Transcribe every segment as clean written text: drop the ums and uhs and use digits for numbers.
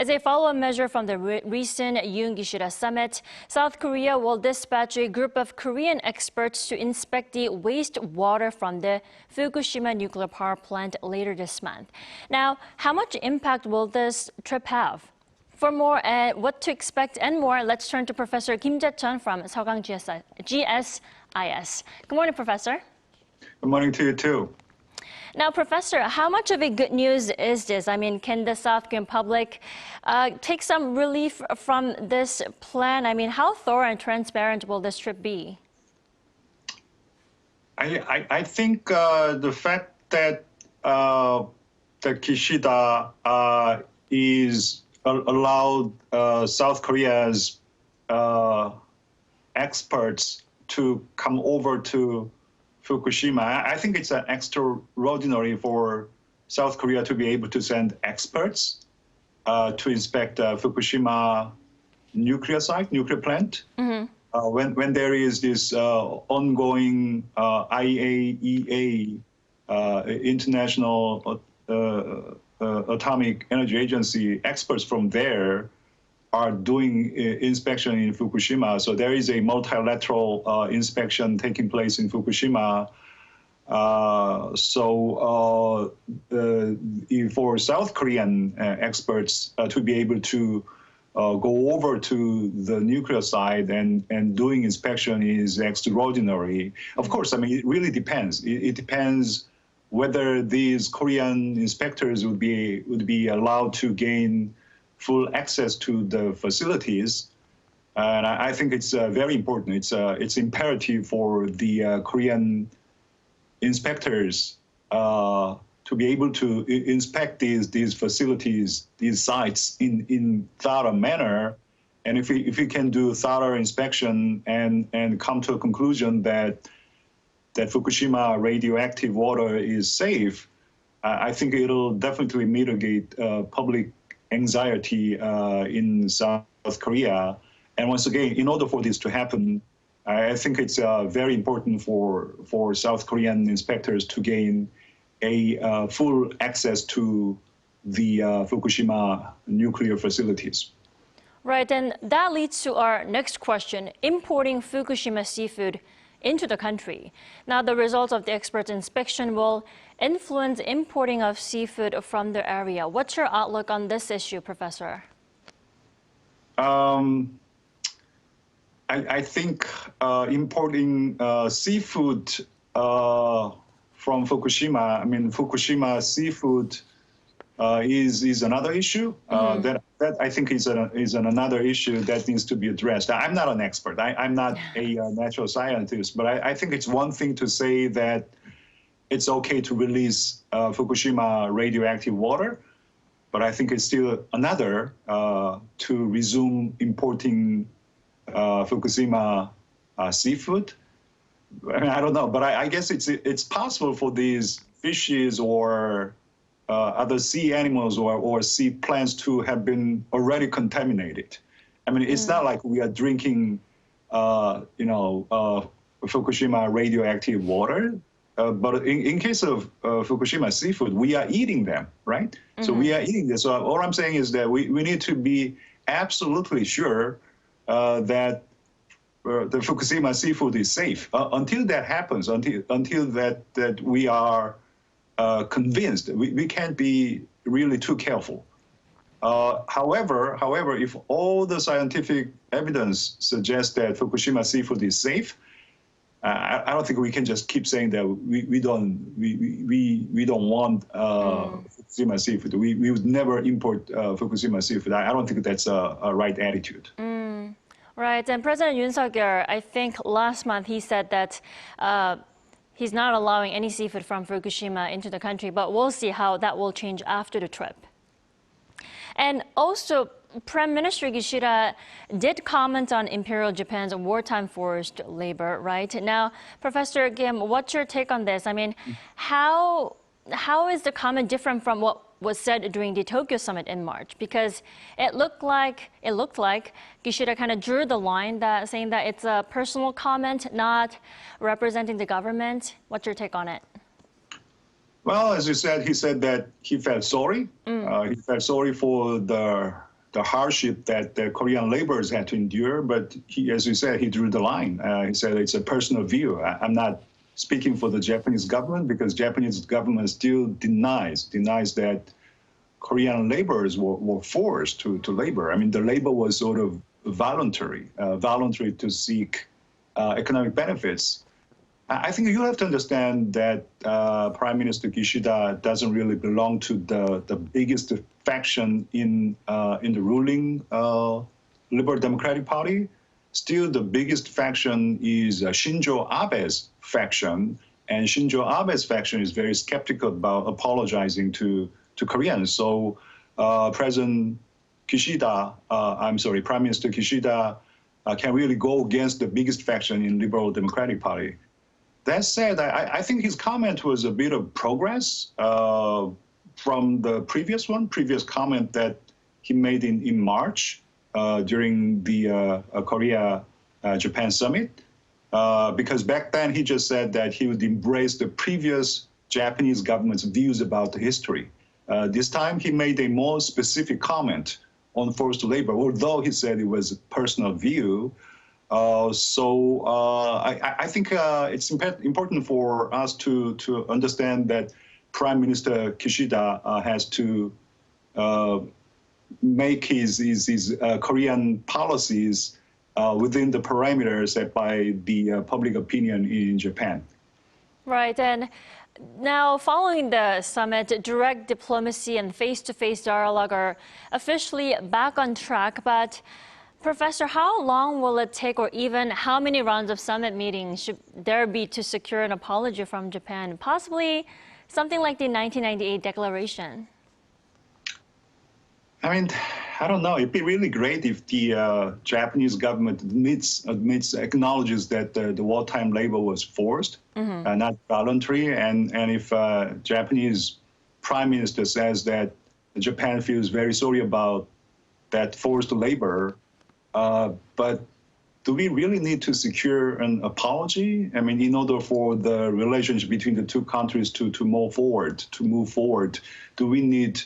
As a follow-up measure from the recent Yoon-Kishida summit, South Korea will dispatch a group of Korean experts to inspect the wastewater from the Fukushima nuclear power plant later this month. Now, how much impact will this trip have? For more what to expect and more, let's turn to Professor Kim Jae-chun from Sogang GSIS. Good morning, Professor. Good morning to you, too. Now, Professor, how much of a good news is this? I mean, can the South Korean public take some relief from this plan? I mean, how thorough and transparent will this trip be? I think the fact that Kishida is allowed South Korea's experts to come over to Fukushima, I think it's extraordinary for South Korea to be able to send experts to inspect Fukushima nuclear plant. Mm-hmm. When there is this ongoing IAEA, International Atomic Energy Agency, experts from there are doing inspection in Fukushima. So there is a multilateral inspection taking place in Fukushima. For South Korean experts to be able to go over to the nuclear side and doing inspection is extraordinary. Of course, I mean, it really depends. It depends whether these Korean inspectors would be allowed to gain full access to the facilities, and I think it's very important. It's imperative for the Korean inspectors to be able to inspect these facilities, these sites in thorough manner. And if we can do thorough inspection and come to a conclusion that Fukushima radioactive water is safe, I think it'll definitely mitigate public anxiety in South Korea. And once again, in order for this to happen, I think it's very important for South Korean inspectors to gain a full access to the Fukushima nuclear facilities. Right, and that leads to our next question, importing Fukushima seafood into the country. Now, the results of the expert inspection will influence importing of seafood from the area. What's your outlook on this issue, Professor? I think importing seafood from Fukushima, I mean, Fukushima seafood is another issue. Mm-hmm. That I think is another issue that needs to be addressed. I'm not an expert. I'm not a natural scientist, but I think it's one thing to say that it's okay to release Fukushima radioactive water, but I think it's still another to resume importing Fukushima seafood. I mean, I don't know, but I guess it's possible for these fishes or other sea animals or sea plants to have been already contaminated. I mean, it's not like we are drinking, Fukushima radioactive water. But in case of Fukushima seafood, we are eating them, right? Mm-hmm. So we are eating this. So all I'm saying is that we need to be absolutely sure that the Fukushima seafood is safe. Until that happens, until that we are convinced, we can't be really too careful. However, if all the scientific evidence suggests that Fukushima seafood is safe, I don't think we can just keep saying that we don't want Fukushima seafood. We would never import Fukushima seafood. I don't think that's a right attitude. Right, and President Yoon Suk-yeol, I think last month he said that he's not allowing any seafood from Fukushima into the country, but we'll see how that will change after the trip. And also, Prime Minister Kishida did comment on Imperial Japan's wartime forced labor, right? Now, Professor Kim, what's your take on this? I mean, how is the comment different from what was said during the Tokyo summit in March? Because it looked like Kishida kind of drew the line saying that it's a personal comment, not representing the government. What's your take on it? Well, as you said, he said that he felt sorry. He felt sorry for the the hardship that the Korean laborers had to endure, but he, as you said, he drew the line. He said it's a personal view. I'm not speaking for the Japanese government because Japanese government still denies that Korean laborers were forced to labor. I mean, the labor was sort of voluntary to seek economic benefits. I think you have to understand that Prime Minister Kishida doesn't really belong to the biggest faction in the ruling Liberal Democratic Party. Still, the biggest faction is Shinzo Abe's faction, and Shinzo Abe's faction is very skeptical about apologizing to Koreans. So Prime Minister Kishida can really go against the biggest faction in Liberal Democratic Party. That said, I think his comment was a bit of progress from the previous comment that he made in March during the Korea-Japan summit, because back then he just said that he would embrace the previous Japanese government's views about the history. This time he made a more specific comment on forced labor, although he said it was a personal view. I think it's important for us to understand that Prime Minister Kishida has to make his Korean policies within the parameters set by the public opinion in Japan. Right, and now following the summit, direct diplomacy and face-to-face dialogue are officially back on track, but Professor, how long will it take, or even how many rounds of summit meetings should there be to secure an apology from Japan? Possibly something like the 1998 declaration. I mean, I don't know. It'd be really great if the Japanese government acknowledges that the wartime labor was forced, not voluntary, and if Japanese Prime Minister says that Japan feels very sorry about that forced labor. But do we really need to secure an apology? I mean, in order for the relationship between the two countries to move forward, do we need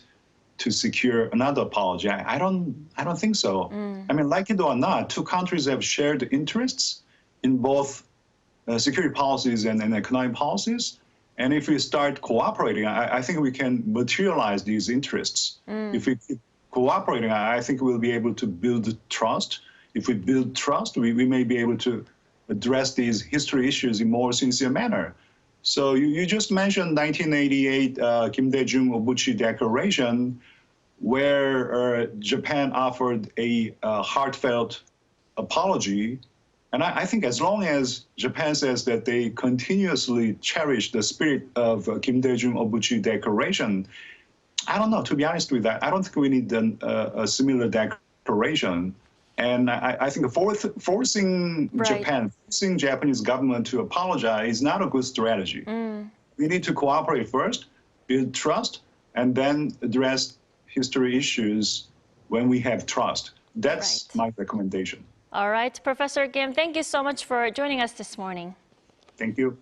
to secure another apology? I don't think so. I mean, like it or not, two countries have shared interests in both security policies and economic policies. And if we start cooperating, I think we can materialize these interests. If we keep cooperating, I think we'll be able to build trust. If we build trust, we may be able to address these history issues in more sincere manner. So you just mentioned 1988 Kim Dae-jung Obuchi Declaration, where Japan offered a heartfelt apology. And I think as long as Japan says that they continuously cherish the spirit of Kim Dae-jung Obuchi Declaration, I don't know, to be honest with that, I don't think we need a similar declaration. And I think forcing Japan, forcing Japanese government to apologize is not a good strategy. We need to cooperate first, build trust, and then address history issues when we have trust. That's my recommendation. All right, Professor Kim, thank you so much for joining us this morning. Thank you.